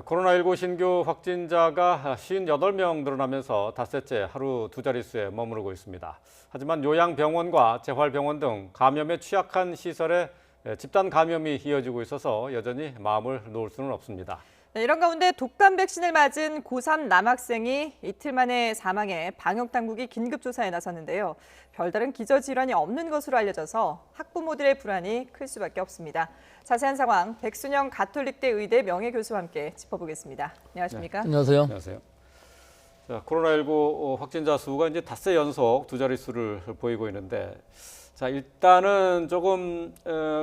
코로나19 신규 확진자가 58명 늘어나면서 닷새째 하루 두 자릿수에 머무르고 있습니다. 하지만 요양병원과 재활병원 등 감염에 취약한 시설에 집단 감염이 이어지고 있어서 여전히 마음을 놓을 수는 없습니다. 네, 이런 가운데 독감 백신을 맞은 고3 남학생이 이틀 만에 사망해 방역당국이 긴급조사에 나섰는데요. 별다른 기저질환이 없는 것으로 알려져서 학부모들의 불안이 클 수밖에 없습니다. 자세한 상황 백순영 가톨릭대 의대 명예교수와 함께 짚어보겠습니다. 안녕하십니까? 네, 안녕하세요. 안녕하세요. 자, 코로나19 확진자 수가 이제 닷새 연속 두 자릿수를 보이고 있는데, 자, 일단은 조금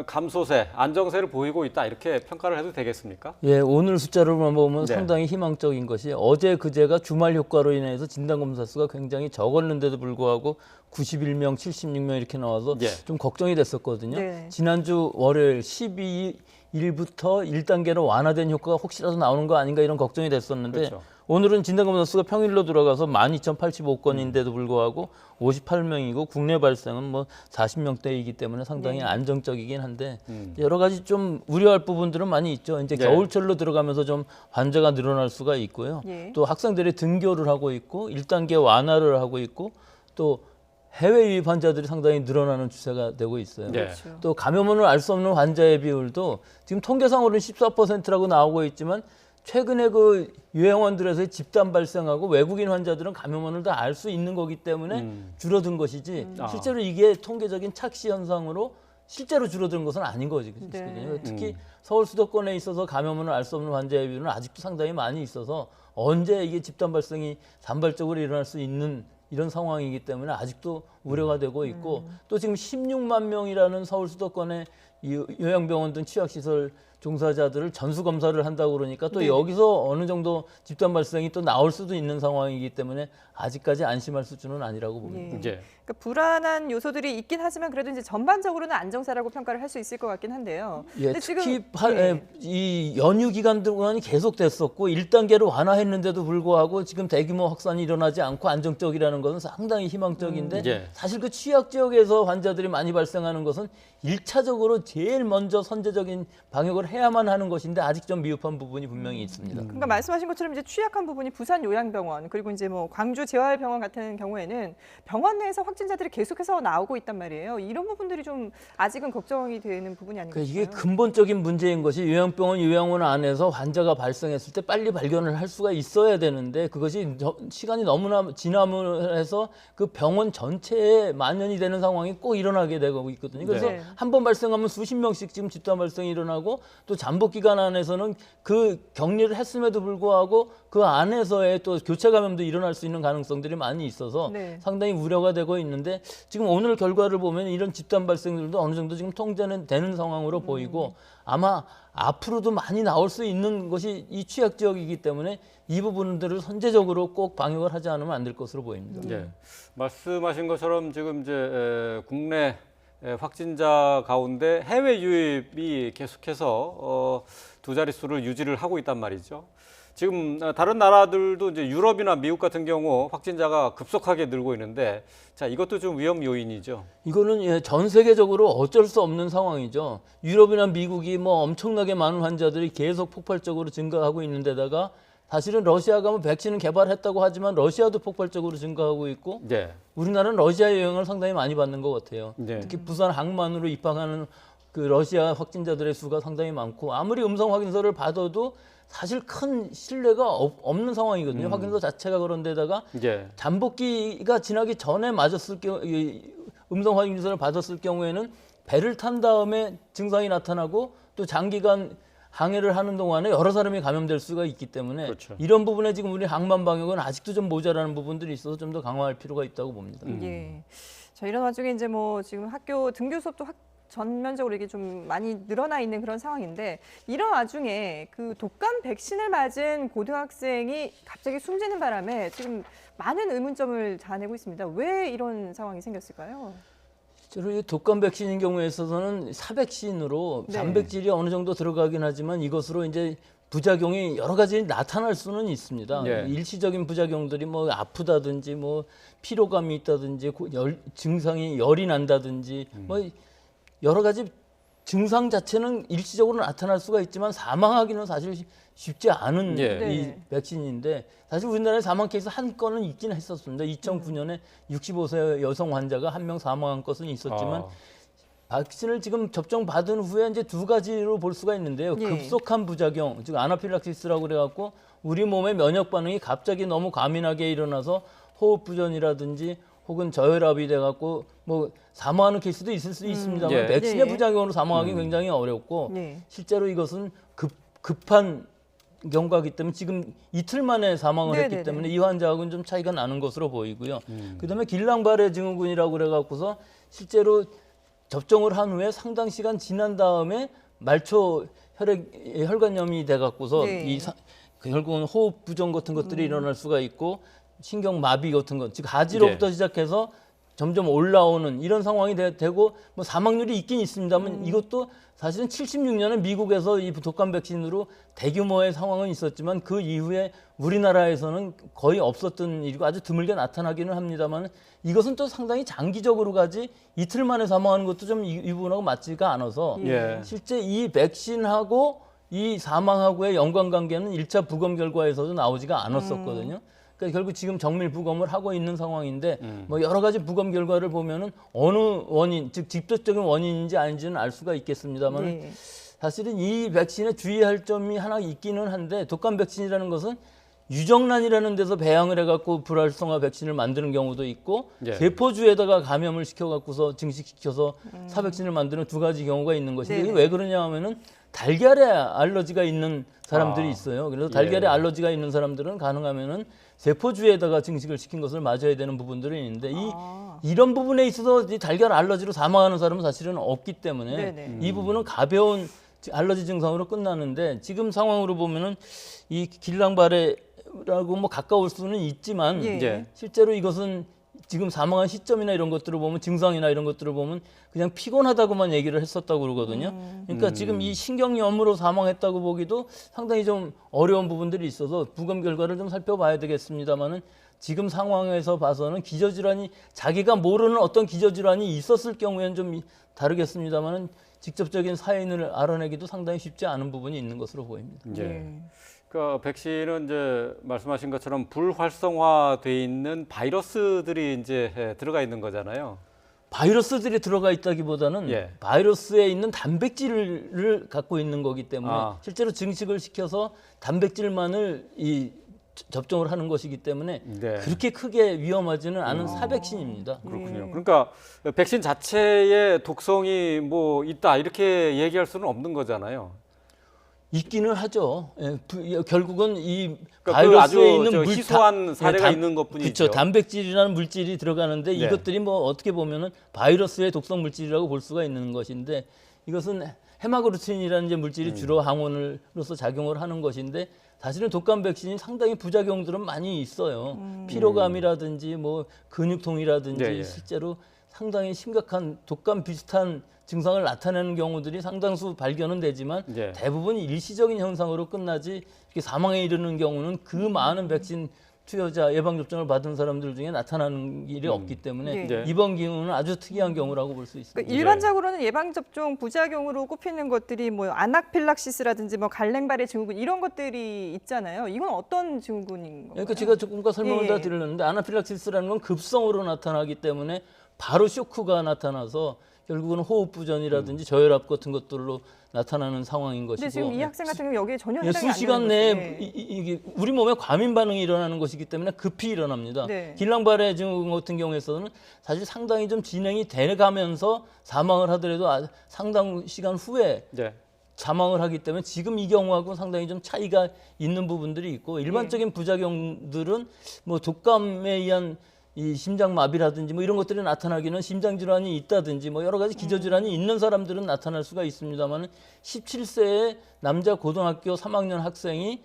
감소세, 안정세를 보이고 있다 이렇게 평가를 해도 되겠습니까? 예, 오늘 숫자로만 보면 네. 상당히 희망적인 것이 어제 그제가 주말 효과로 인해서 진단검사 수가 굉장히 적었는데도 불구하고 91명, 76명 이렇게 나와서 예. 좀 걱정이 됐었거든요. 네. 지난주 지난주 월요일 12일부터 1단계로 완화된 효과가 혹시라도 나오는 거 아닌가 이런 걱정이 됐었는데 그렇죠. 오늘은 진단검사 수가 평일로 들어가서 12,085건인데도 불구하고 58명이고 국내 발생은 뭐 40명대이기 때문에 상당히 네. 안정적이긴 한데 여러 가지 좀 우려할 부분들은 많이 있죠. 이제 네. 겨울철로 들어가면서 좀 환자가 늘어날 수가 있고요. 예. 또 학생들이 등교를 하고 있고 1단계 완화를 하고 있고 또 해외 유입 환자들이 상당히 늘어나는 추세가 되고 있어요. 네. 그렇죠. 또 감염원을 알 수 없는 환자의 비율도 지금 통계상으로는 14%라고 나오고 있지만 최근에 그 요양원들에서의 집단 발생하고 외국인 환자들은 감염원을 다 알 수 있는 거기 때문에 줄어든 것이지 실제로 이게 통계적인 착시 현상으로 실제로 줄어든 것은 아닌 거지. 네. 특히 서울 수도권에 있어서 감염원을 알 수 없는 환자의 비율은 아직도 상당히 많이 있어서 언제 이게 집단 발생이 산발적으로 일어날 수 있는 이런 상황이기 때문에 아직도 우려가 되고 있고 또 지금 16만 명이라는 서울 수도권의 요양병원 등 취약시설 종사자들을 전수검사를 한다고 그러니까 또 네. 여기서 어느 정도 집단 발생이 또 나올 수도 있는 상황이기 때문에 아직까지 안심할 수준은 아니라고 봅니다. 예. 이제 그러니까 불안한 요소들이 있긴 하지만 그래도 이제 전반적으로는 안정세라고 평가를 할 수 있을 것 같긴 한데요. 예, 근데 특히 예. 이 연휴 기간 동안이 계속됐었고 1단계로 완화했는데도 불구하고 지금 대규모 확산이 일어나지 않고 안정적이라는 것은 상당히 희망적인데 예. 사실 그 취약 지역에서 환자들이 많이 발생하는 것은 1차적으로 제일 먼저 선제적인 방역을 해야만 하는 것인데 아직 좀 미흡한 부분이 분명히 있습니다. 그러니까 말씀하신 것처럼 이제 취약한 부분이 부산 요양병원 그리고 이제 뭐 광주 재활병원 같은 경우에는 병원 내에서 확진자들이 계속해서 나오고 있단 말이에요. 이런 부분들이 좀 아직은 걱정이 되는 부분이 아닌가 그러니까 싶어요. 이게 근본적인 문제인 것이 요양병원, 요양원 안에서 환자가 발생했을 때 빨리 발견을 할 수가 있어야 되는데 그것이 시간이 너무나 지남을 해서 그 병원 전체에 만연이 되는 상황이 꼭 일어나게 되고 있거든요. 그래서 네. 한 번 발생하면 수십 명씩 지금 집단 발생이 일어나고 또 잠복 기간 안에서는 그 격리를 했음에도 불구하고 그 안에서의 또 교차 감염도 일어날 수 있는 가능성들이 많이 있어서 네. 상당히 우려가 되고 있는데 지금 오늘 결과를 보면 이런 집단 발생들도 어느 정도 지금 통제는 되는 상황으로 보이고 아마 앞으로도 많이 나올 수 있는 것이 이 취약 지역이기 때문에 이 부분들을 선제적으로 꼭 방역을 하지 않으면 안 될 것으로 보입니다. 예. 말씀하신 것처럼 지금 이제 국내 확진자 가운데 해외 유입이 계속해서 두 자릿수를 유지를 하고 있단 말이죠. 지금 다른 나라들도 이제 유럽이나 미국 같은 경우 확진자가 급속하게 늘고 있는데, 자, 이것도 좀 위험 요인이죠. 이거는 예, 전 세계적으로 어쩔 수 없는 상황이죠. 유럽이나 미국이 뭐 엄청나게 많은 환자들이 계속 폭발적으로 증가하고 있는 데다가 사실은 러시아가 뭐 백신을 개발했다고 하지만 러시아도 폭발적으로 증가하고 있고 네. 우리나라는 러시아의 영향을 상당히 많이 받는 것 같아요. 네. 특히 부산 항만으로 입항하는 그 러시아 확진자들의 수가 상당히 많고 아무리 음성 확인서를 받아도 사실 큰 신뢰가 없는 상황이거든요. 확인서 자체가 그런데다가 예. 잠복기가 지나기 전에 맞았을 경우 음성 확인서를 받았을 경우에는 배를 탄 다음에 증상이 나타나고 또 장기간 항해를 하는 동안에 여러 사람이 감염될 수가 있기 때문에 그렇죠. 이런 부분에 지금 우리 항만 방역은 아직도 좀 모자라는 부분들이 있어서 좀 더 강화할 필요가 있다고 봅니다. 예. 자, 이런 와중에 이제 뭐 지금 학교 등교 수업도 전면적으로 이게 좀 많이 늘어나 있는 그런 상황인데 이런 와중에 그 독감 백신을 맞은 고등학생이 갑자기 숨지는 바람에 지금 많은 의문점을 자아내고 있습니다. 왜 이런 상황이 생겼을까요? 실제로 이 독감 백신인 경우에 있어서는 사백신으로 네. 단백질이 어느 정도 들어가긴 하지만 이것으로 이제 부작용이 여러 가지 나타날 수는 있습니다. 네. 일시적인 부작용들이 뭐 아프다든지 뭐 피로감이 있다든지 증상이 열이 난다든지 뭐 여러 가지 증상 자체는 일시적으로 나타날 수가 있지만 사망하기는 사실 쉽지 않은 예. 이 백신인데 사실 우리나라에 사망 케이스 한 건은 있긴 했었습니다. 2009년에 65세 여성 환자가 한 명 사망한 것은 있었지만 백신을 지금 접종 받은 후에 이제 두 가지로 볼 수가 있는데요. 예. 급속한 부작용, 즉 아나필락시스라고 그래갖고 우리 몸의 면역 반응이 갑자기 너무 과민하게 일어나서 호흡 부전이라든지 혹은 저혈압이 돼갖고 뭐 사망하는 케이스도 있을 수 있습니다만 예. 백신의 예. 부작용으로 사망하기 굉장히 어렵고 네. 실제로 이것은 급한 경과이기 때문에 지금 이틀 만에 사망을 네네네. 했기 때문에 이 환자하고는 좀 차이가 나는 것으로 보이고요. 그다음에 길랑발해 증후군이라고 그래갖고서 실제로 접종을 한 후에 상당 시간 지난 다음에 말초 혈관염이 돼갖고서 네. 결국은 호흡 부종 같은 것들이 일어날 수가 있고 신경 마비 같은 것, 즉 하지로부터 시작해서 점점 올라오는 이런 상황이 되고 뭐 사망률이 있긴 있습니다만 이것도 사실은 76년에 미국에서 이 독감 백신으로 대규모의 상황은 있었지만 그 이후에 우리나라에서는 거의 없었던 일이고 아주 드물게 나타나기는 합니다만 이것은 또 상당히 장기적으로 가지 이틀 만에 사망하는 것도 좀 이 부분하고 맞지가 않아서 예. 실제 이 백신하고 이 사망하고의 연관관계는 1차 부검 결과에서도 나오지가 않았었거든요. 그러니까 결국 지금 정밀 부검을 하고 있는 상황인데 뭐 여러 가지 부검 결과를 보면은 어느 원인, 즉 직접적인 원인인지 아닌지는 알 수가 있겠습니다만 네. 사실은 이 백신에 주의할 점이 하나 있기는 한데 독감 백신이라는 것은 유정란이라는 데서 배양을 해갖고 불활성화 백신을 만드는 경우도 있고 예. 세포주에다가 감염을 시켜갖고서 증식시켜서 사백신을 만드는 두 가지 경우가 있는 것인데 이게 네네. 왜 그러냐 하면은 달걀에 알러지가 있는 사람들이 있어요. 그래서 달걀에 예. 알러지가 있는 사람들은 가능하면은 세포주에다가 증식을 시킨 것을 맞아야 되는 부분들이 있는데 이런 부분에 있어서 이 달걀 알러지로 사망하는 사람은 사실은 없기 때문에 네네. 이 부분은 가벼운 알러지 증상으로 끝나는데 지금 상황으로 보면은 이 길랑발해라고 뭐 가까울 수는 있지만 예. 예. 실제로 이것은 지금 사망한 시점이나 이런 것들을 보면 증상이나 이런 것들을 보면 그냥 피곤하다고만 얘기를 했었다고 그러거든요. 그러니까 지금 이 신경염으로 사망했다고 보기도 상당히 좀 어려운 부분들이 있어서 부검 결과를 좀 살펴봐야 되겠습니다만은 지금 상황에서 봐서는 기저질환이 자기가 모르는 어떤 기저질환이 있었을 경우에는 좀 다르겠습니다만은 직접적인 사인을 알아내기도 상당히 쉽지 않은 부분이 있는 것으로 보입니다. 예. 그러니까 백신은 이제 말씀하신 것처럼 불활성화돼 있는 바이러스들이 이제 들어가 있는 거잖아요. 바이러스들이 들어가 있다기보다는 예. 바이러스에 있는 단백질을 갖고 있는 거기 때문에 실제로 증식을 시켜서 단백질만을 접종을 하는 것이기 때문에 네. 그렇게 크게 위험하지는 않은 사백신입니다. 그렇군요. 그러니까 백신 자체의 독성이 뭐 있다 이렇게 얘기할 수는 없는 거잖아요. 있기는 하죠. 결국은 이 그러니까 바이러스에 아주 있는 희소한 사례가 있는 것뿐이죠. 그렇죠. 단백질이라는 물질이 들어가는데 네. 이것들이 뭐 어떻게 보면은 바이러스의 독성 물질이라고 볼 수가 있는 것인데 이것은 헤마그루틴이라는 이제 물질이 주로 항원으로서 작용을 하는 것인데 사실은 독감 백신이 상당히 부작용들은 많이 있어요. 피로감이라든지 뭐 근육통이라든지 네, 예. 실제로 상당히 심각한 독감 비슷한 증상을 나타내는 경우들이 상당수 발견은 되지만 예. 대부분 일시적인 현상으로 끝나지 이렇게 사망에 이르는 경우는 그 많은 백신 투여자 예방접종을 받은 사람들 중에 나타나는 일이 없기 때문에 네. 이번 경우는 아주 특이한 경우라고 볼 수 있습니다. 그러니까 일반적으로는 예방접종 부작용으로 꼽히는 것들이 뭐 아나필락시스라든지 뭐 갈랭발해 증후군 이런 것들이 있잖아요. 이건 어떤 증후군인 건가요? 그러니까 제가 조금까 설명을 예. 다 드렸는데 아나필락시스라는 건 급성으로 나타나기 때문에 바로 쇼크가 나타나서 결국은 호흡 부전이라든지 저혈압 같은 것들로 나타나는 상황인 것이고. 근데 지금 이 학생 같은 경우 여기에 전혀 예, 해당이 안 수시간 되는 내에 거죠. 예. 이게 우리 몸에 과민 반응이 일어나는 것이기 때문에 급히 일어납니다. 네. 길랑발해 증후군 같은 경우에서는 사실 상당히 좀 진행이 돼가면서 사망을 하더라도 상당 시간 후에 네. 사망을 하기 때문에 지금 이 경우하고 상당히 좀 차이가 있는 부분들이 있고 일반적인 부작용들은 뭐 독감에 의한 이 심장마비라든지 뭐 이런 것들이 나타나기는 심장질환이 있다든지 뭐 여러 가지 기저질환이 있는 사람들은 나타날 수가 있습니다만 17세의 남자 고등학교 3학년 학생이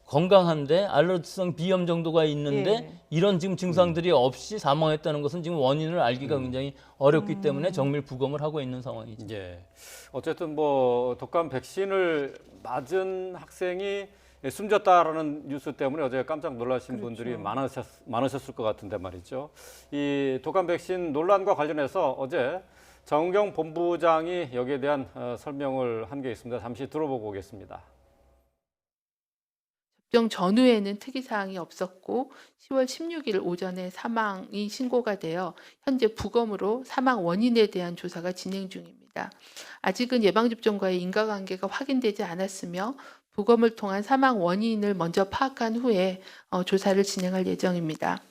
건강한데 알러지성 비염 정도가 있는데 예. 이런 지금 증상들이 없이 사망했다는 것은 지금 원인을 알기가 굉장히 어렵기 때문에 정밀 부검을 하고 있는 상황이죠. 예. 어쨌든 뭐 독감 백신을 맞은 학생이 숨졌다라는 뉴스 때문에 어제 깜짝 놀라신 분들이 많으셨을 것 같은데 말이죠. 이 독감 백신 논란과 관련해서 어제 정은경 본부장이 여기에 대한 설명을 한 게 있습니다. 잠시 들어보고 오겠습니다. 접종 전후에는 특이사항이 없었고 10월 16일 오전에 사망이 신고가 되어 현재 부검으로 사망 원인에 대한 조사가 진행 중입니다. 아직은 예방접종과의 인과관계가 확인되지 않았으며 부검을 통한 사망 원인을 먼저 파악한 후에 조사를 진행할 예정입니다.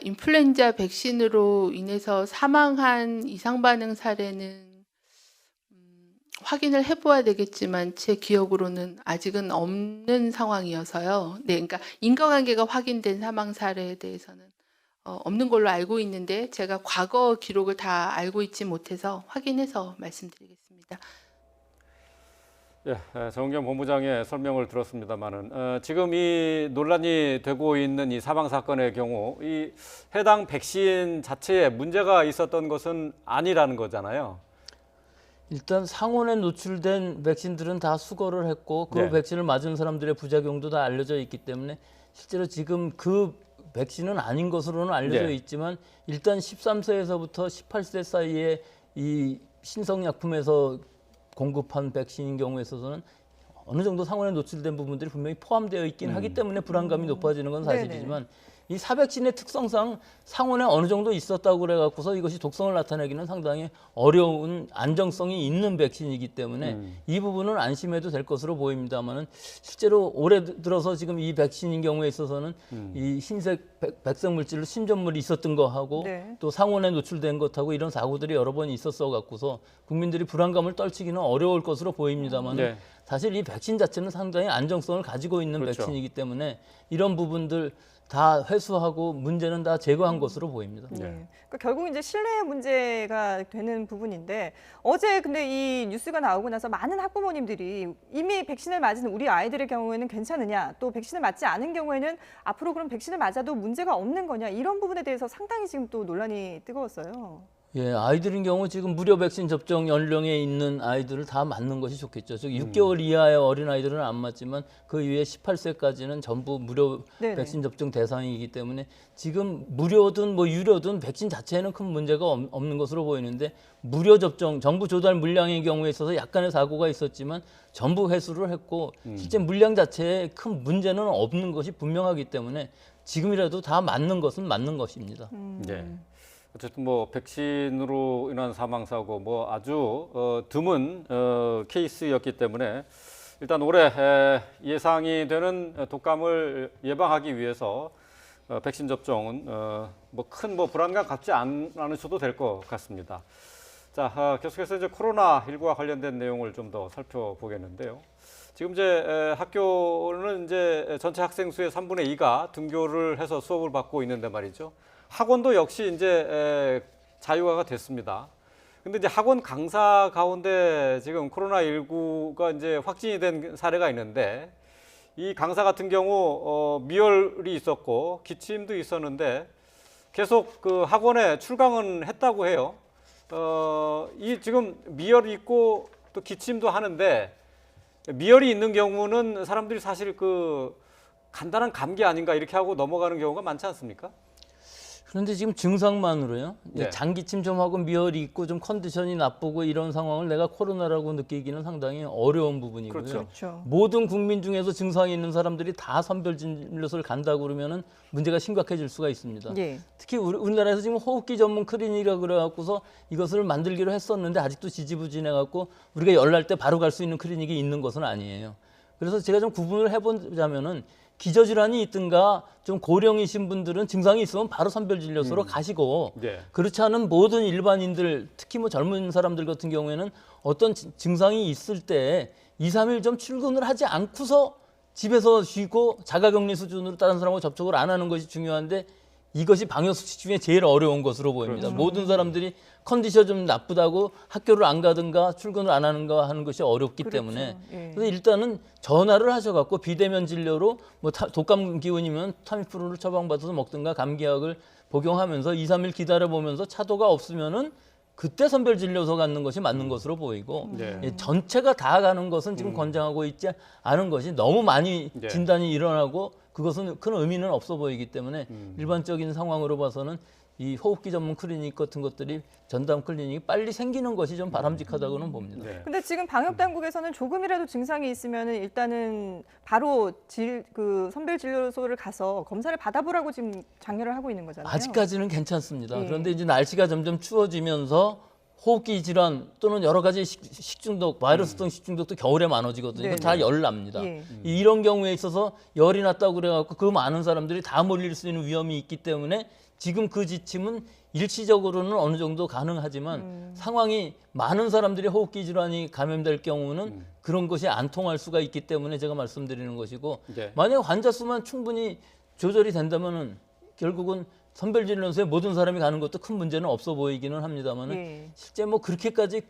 인플루엔자 백신으로 인해서 사망한 이상반응 사례는 확인을 해봐야 되겠지만 제 기억으로는 아직은 없는 상황이어서요. 네, 그러니까 인과관계가 확인된 사망 사례에 대해서는 없는 걸로 알고 있는데 제가 과거 기록을 다 알고 있지 못해서 확인해서 말씀드리겠습니다. 예, 정은경 본부장의 설명을 들었습니다만은 지금 이 논란이 되고 있는 이 사망 사건의 경우 이 해당 백신 자체에 문제가 있었던 것은 아니라는 거잖아요. 일단 상온에 노출된 백신들은 다 수거를 했고 그 네. 백신을 맞은 사람들의 부작용도 다 알려져 있기 때문에 실제로 지금 그 백신은 아닌 것으로는 알려져 네. 있지만 일단 13세에서부터 18세 사이에 이 신성약품에서 공급한 백신인 경우에 있어서는 어느 정도 상온에 노출된 부분들이 분명히 포함되어 있긴 하기 때문에 불안감이 높아지는 건 사실이지만 이 사백신의 특성상 상온에 어느 정도 있었다고 그래갖고서 이것이 독성을 나타내기는 상당히 어려운 안정성이 있는 백신이기 때문에 이 부분은 안심해도 될 것으로 보입니다만은 실제로 올해 들어서 지금 이 백신인 경우에 있어서는 이 흰색 백색 물질로 신전물이 있었던 거하고 네. 또 상온에 노출된 것하고 이런 사고들이 여러 번 있었어 갖고서 국민들이 불안감을 떨치기는 어려울 것으로 보입니다만 네. 사실 이 백신 자체는 상당히 안정성을 가지고 있는 그렇죠. 백신이기 때문에 이런 부분들 다 회수하고 문제는 다 제거한 것으로 보입니다. 네. 네. 그러니까 결국 이제 신뢰 문제가 되는 부분인데 어제 근데 이 뉴스가 나오고 나서 많은 학부모님들이 이미 백신을 맞은 우리 아이들의 경우에는 괜찮으냐, 또 백신을 맞지 않은 경우에는 앞으로 그럼 백신을 맞아도 문제가 없는 거냐, 이런 부분에 대해서 상당히 지금 또 논란이 뜨거웠어요. 예, 아이들인 경우 지금 무료 백신 접종 연령에 있는 아이들을 다 맞는 것이 좋겠죠. 즉 6개월 이하의 어린 아이들은 안 맞지만 그 이후에 18세까지는 전부 무료 네네. 백신 접종 대상이기 때문에 지금 무료든 뭐 유료든 백신 자체에는 큰 문제가 없는 것으로 보이는데 무료 접종 정부 조달 물량의 경우에 있어서 약간의 사고가 있었지만 전부 회수를 했고 실제 물량 자체에 큰 문제는 없는 것이 분명하기 때문에 지금이라도 다 맞는 것은 맞는 것입니다. 네. 어쨌든 뭐 백신으로 인한 사망 사고 뭐 아주 드문 케이스였기 때문에 일단 올해 예상이 되는 독감을 예방하기 위해서 백신 접종은 뭐 큰 뭐 불안감 갖지 않으셔도 될 것 같습니다. 자, 계속해서 이제 코로나19와 관련된 내용을 좀 더 살펴보겠는데요. 지금 이제 학교는 이제 전체 학생 수의 3분의 2가 등교를 해서 수업을 받고 있는데 말이죠. 학원도 역시 이제 자유화가 됐습니다. 근데 이제 학원 강사 가운데 지금 코로나19가 이제 확진이 된 사례가 있는데 이 강사 같은 경우 미열이 있었고 기침도 있었는데 계속 그 학원에 출강은 했다고 해요. 이 지금 미열이 있고 또 기침도 하는데 미열이 있는 경우는 사람들이 사실 그 간단한 감기 아닌가 이렇게 하고 넘어가는 경우가 많지 않습니까? 그런데 지금 증상만으로요. 네. 장기침 좀 하고 미열이 있고 좀 컨디션이 나쁘고 이런 상황을 내가 코로나라고 느끼기는 상당히 어려운 부분이고요. 그렇죠. 그렇죠. 모든 국민 중에서 증상이 있는 사람들이 다 선별진료소를 간다고 그러면은 문제가 심각해질 수가 있습니다. 예. 특히 우리나라에서 지금 호흡기 전문 클리닉이라 그래갖고서 이것을 만들기로 했었는데 아직도 지지부진해갖고 우리가 열날 때 바로 갈 수 있는 클리닉이 있는 것은 아니에요. 그래서 제가 좀 구분을 해보자면은 기저질환이 있든가 좀 고령이신 분들은 증상이 있으면 바로 선별진료소로 가시고 네. 그렇지 않은 모든 일반인들 특히 뭐 젊은 사람들 같은 경우에는 어떤 증상이 있을 때 2, 3일 좀 출근을 하지 않고서 집에서 쉬고 자가격리 수준으로 다른 사람하고 접촉을 안 하는 것이 중요한데 이것이 방역수칙 중에 제일 어려운 것으로 보입니다. 그렇죠. 모든 사람들이 컨디션 좀 나쁘다고 학교를 안 가든가 출근을 안 하는가 하는 것이 어렵기 그렇죠. 때문에 예. 그래서 일단은 전화를 하셔갖고 비대면 진료로 뭐 독감 기운이면 타미프루를 처방받아서 먹든가 감기약을 복용하면서 2, 3일 기다려보면서 차도가 없으면은 그때 선별진료소 갖는 것이 맞는 것으로 보이고 네. 예, 전체가 다 가는 것은 지금 권장하고 있지 않은 것이 너무 많이 네. 진단이 일어나고 그것은 큰 의미는 없어 보이기 때문에 일반적인 상황으로 봐서는 이 호흡기 전문 클리닉 같은 것들이 전담 클리닉이 빨리 생기는 것이 좀 바람직하다고는 봅니다. 네. 근데 지금 방역 당국에서는 조금이라도 증상이 있으면은 일단은 바로 선별 진료소를 가서 검사를 받아보라고 지금 장려를 하고 있는 거잖아요. 아직까지는 괜찮습니다. 예. 그런데 이제 날씨가 점점 추워지면서 호흡기 질환 또는 여러 가지 식중독, 바이러스성 식중독도 겨울에 많아지거든요. 네네. 다 열 납니다. 예. 이런 경우에 있어서 열이 났다고 그래갖고 그 많은 사람들이 다 몰릴 수 있는 위험이 있기 때문에 지금 그 지침은 일시적으로는 어느 정도 가능하지만 상황이 많은 사람들이 호흡기 질환이 감염될 경우는 그런 것이 안 통할 수가 있기 때문에 제가 말씀드리는 것이고 네. 만약 환자 수만 충분히 조절이 된다면은 결국은 선별진료소에 모든 사람이 가는 것도 큰 문제는 없어 보이기는 합니다만은 예. 실제 뭐 그렇게까지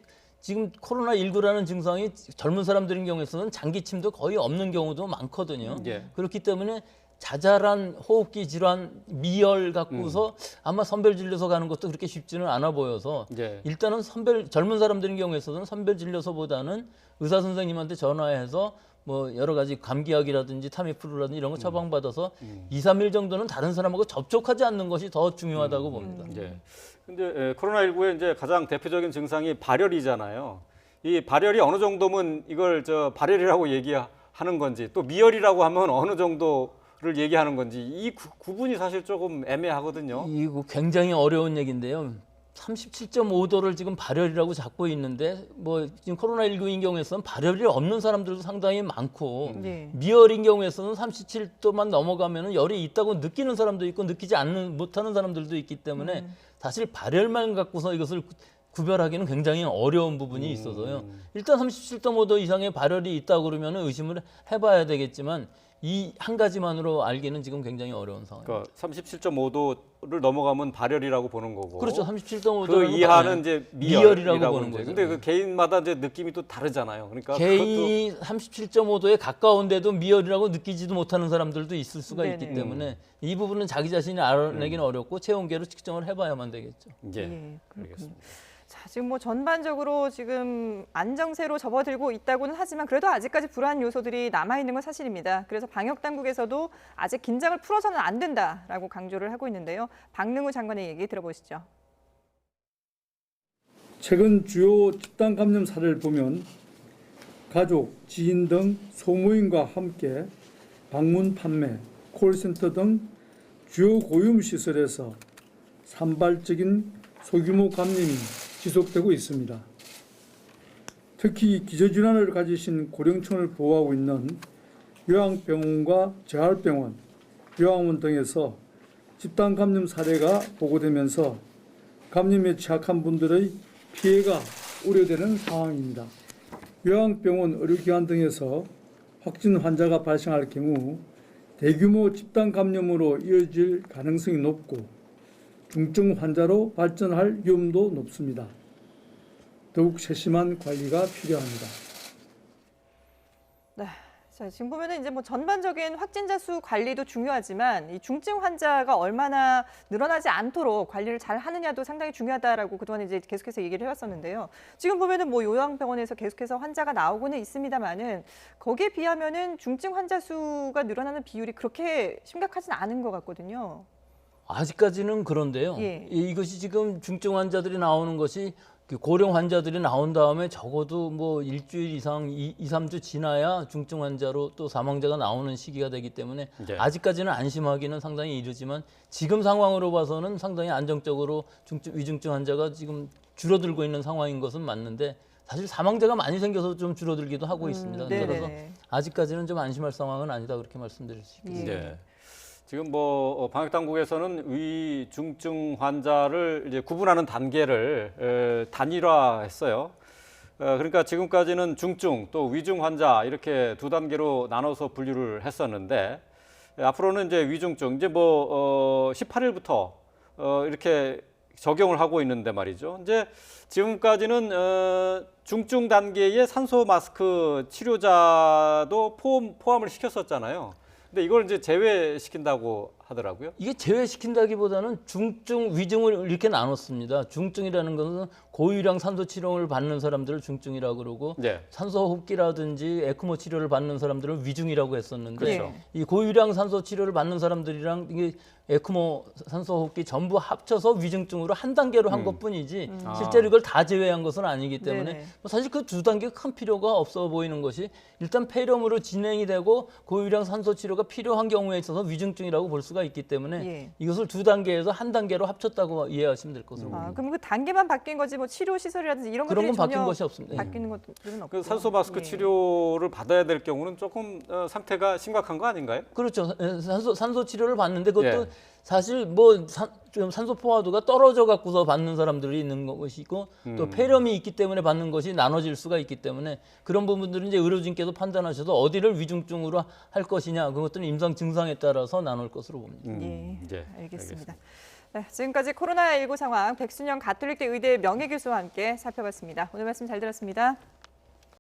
지금 코로나19라는 증상이 젊은 사람들인 경우에서는 장기침도 거의 없는 경우도 많거든요. 예. 그렇기 때문에 자잘한 호흡기 질환 미열 갖고서 아마 선별진료소 가는 것도 그렇게 쉽지는 않아 보여서 예. 일단은 젊은 사람들인 경우에서는 선별진료소보다는 의사 선생님한테 전화해서 뭐 여러 가지 감기약이라든지 타미프루라든지 이런 거 처방받아서 2, 3일 정도는 다른 사람하고 접촉하지 않는 것이 더 중요하다고 봅니다. 예. 근데 코로나19의 이제 가장 대표적인 증상이 발열이잖아요. 이 발열이 어느 정도면 이걸 발열이라고 얘기하는 건지 또 미열이라고 하면 어느 정도를 얘기하는 건지 이 구분이 사실 조금 애매하거든요. 이거 굉장히 어려운 얘기인데요. 37.5도를 지금 발열이라고 잡고 있는데 뭐 지금 코로나19인 경우에서는 발열이 없는 사람들도 상당히 많고 네. 미열인 경우에서는 37도만 넘어가면은 열이 있다고 느끼는 사람도 있고 느끼지 못하는 사람들도 있기 때문에 사실 발열만 갖고서 이것을 구별하기는 굉장히 어려운 부분이 있어서요. 일단 37.5도 이상의 발열이 있다고 그러면 의심을 해봐야 되겠지만 이 한 가지만으로 알기는 지금 굉장히 어려운 상황입니다. 그러니까 37.5도를 넘어가면 발열이라고 보는 거고. 그렇죠. 37.5도 그 이하는 이제 미열이라고 미열이라고 보는 이제. 거죠. 근데 그 개인마다 이제 느낌이 또 다르잖아요. 그러니까 개인이 37.5도에 가까운데도 미열이라고 느끼지도 못하는 사람들도 있을 수가 네네. 있기 때문에 이 부분은 자기 자신이 알아내기는 어렵고 체온계로 측정을 해봐야만 되겠죠. 예. 예, 그렇군요. 알겠습니다. 자, 지금 뭐 전반적으로 지금 안정세로 접어들고 있다고는 하지만 그래도 아직까지 불안 요소들이 남아 있는 건 사실입니다. 그래서 방역 당국에서도 아직 긴장을 풀어서는 안 된다라고 강조를 하고 있는데요. 박능우 장관의 얘기 들어보시죠. 최근 주요 집단 감염 사례를 보면 가족, 지인 등 소모임과 함께 방문 판매, 콜센터 등 주요 고위험 시설에서 산발적인 소규모 감염이 지속되고 있습니다. 특히 기저질환을 가지신 고령층을 보호하고 있는 요양병원과 재활병원, 요양원 등에서 집단 감염 사례가 보고되면서 감염에 취약한 분들의 피해가 우려되는 상황입니다. 요양병원, 의료기관 등에서 확진 환자가 발생할 경우 대규모 집단 감염으로 이어질 가능성이 높고 중증 환자로 발전할 위험도 높습니다. 더욱 세심한 관리가 필요합니다. 네. 자, 지금 보면은 이제 뭐 전반적인 확진자 수 관리도 중요하지만 이 중증 환자가 얼마나 늘어나지 않도록 관리를 잘 하느냐도 상당히 중요하다라고 그동안 이제 계속해서 얘기를 해왔었는데요. 지금 보면은 뭐 요양병원에서 계속해서 환자가 나오고는 있습니다만은 거기에 비하면은 중증 환자 수가 늘어나는 비율이 그렇게 심각하지는 않은 것 같거든요. 아직까지는 그런데요. 예. 이것이 지금 중증 환자들이 나오는 것이 고령 환자들이 나온 다음에 적어도 뭐 일주일 이상, 2, 3주 지나야 중증 환자로 또 사망자가 나오는 시기가 되기 때문에 네. 아직까지는 안심하기는 상당히 이르지만 지금 상황으로 봐서는 상당히 안정적으로 위중증 환자가 지금 줄어들고 있는 상황인 것은 맞는데 사실 사망자가 많이 생겨서 좀 줄어들기도 하고 있습니다. 네네. 그래서 아직까지는 좀 안심할 상황은 아니다 그렇게 말씀드릴 수 있겠습니다. 예. 네. 지금 뭐 방역 당국에서는 위중증 환자를 이제 구분하는 단계를 단일화했어요. 그러니까 지금까지는 중증 또 위중 환자 이렇게 두 단계로 나눠서 분류를 했었는데 앞으로는 이제 위중증 이제 뭐 18일부터 이렇게 적용을 하고 있는데 말이죠. 이제 지금까지는 중증 단계의 산소 마스크 치료자도 포함을 시켰었잖아요. 근데 이걸 이제 제외시킨다고 하더라고요. 이게 제외시킨다기보다는 중증, 위중을 이렇게 나눴습니다. 중증이라는 것은 고유량 산소 치료를 받는 사람들을 중증이라고 그러고 네. 산소 호흡기라든지 에크모 치료를 받는 사람들을 위중이라고 했었는데 그렇죠. 이 고유량 산소 치료를 받는 사람들이랑 이게 에크모 산소 호흡기 전부 합쳐서 위중증으로 한 단계로 한 것뿐이지 실제로 이걸 다 제외한 것은 아니기 때문에 네네. 뭐 사실 그 두 단계 큰 필요가 없어 보이는 것이 일단 폐렴으로 진행이 되고 고유량 산소 치료가 필요한 경우에 있어서 위중증이라고 볼 수가 있기 때문에 예. 이것을 두 단계에서 한 단계로 합쳤다고 이해하시면 될 것으로 봅니다. 그럼 그 단계만 바뀐 거지 뭐 치료 시설이라든지 이런 그런 것들이 건 바뀐 전혀 것이 없습니다. 바뀌는 것들은 없고. 그 산소 마스크 예. 치료를 받아야 될 경우는 조금 상태가 심각한 거 아닌가요? 그렇죠. 산소 치료를 받는데 그것도 예. 사실 뭐 좀 산소 포화도가 떨어져 갖고서 받는 사람들이 있는 것이고 또 폐렴이 있기 때문에 받는 것이 나눠질 수가 있기 때문에 그런 부분들은 이제 의료진께서 판단하셔서 어디를 위중증으로 할 것이냐 그것들은 임상 증상에 따라서 나눌 것으로 봅니다. 예, 예, 알겠습니다. 네, 지금까지 코로나19 상황 백순영 가톨릭대 의대 명예교수와 함께 살펴봤습니다. 오늘 말씀 잘 들었습니다.